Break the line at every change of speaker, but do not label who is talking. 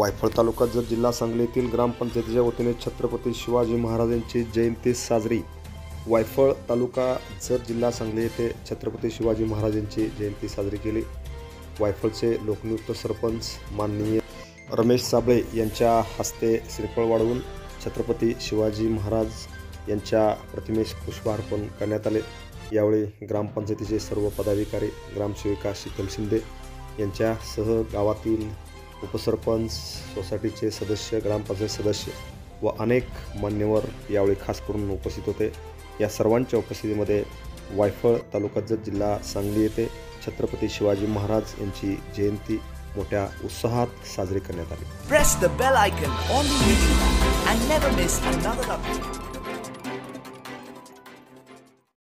वायफळ तालुका जत जिल्हा सांगली येथील ग्रामपंचायतीच्या वतीने छत्रपती शिवाजी महाराजांची जयंती साजरी। वायफळ तालुका जत जिल्हा सांगली येथे छत्रपती शिवाजी महाराजांची जयंती साजरी केली। वायफळचे लोकनियुक्त सरपंच माननीय रमेश साबळे यांच्या हस्ते श्रीफळ वाढवून छत्रपती शिवाजी महाराज यांच्या प्रतिमेस पुष्पार्पण करण्यात आले। यावेळी ग्रामपंचायतीचे सर्व पदाधिकारी, ग्रामसेविका शीतल शिंदे यांच्यासह गावातील उपसरपंच, सोसायटीचे सदस्य, ग्रामपंचायत सदस्य व अनेक मान्यवर यावेळी खास करून उपस्थित होते। या सर्वांच्या उपस्थितीमध्ये वायफळ तालुका जत जिल्हा सांगली येथे छत्रपती शिवाजी महाराज यांची जयंती मोठ्या उत्साहात साजरी करण्यात आली।
Press the bell icon on the YouTube and never miss another update.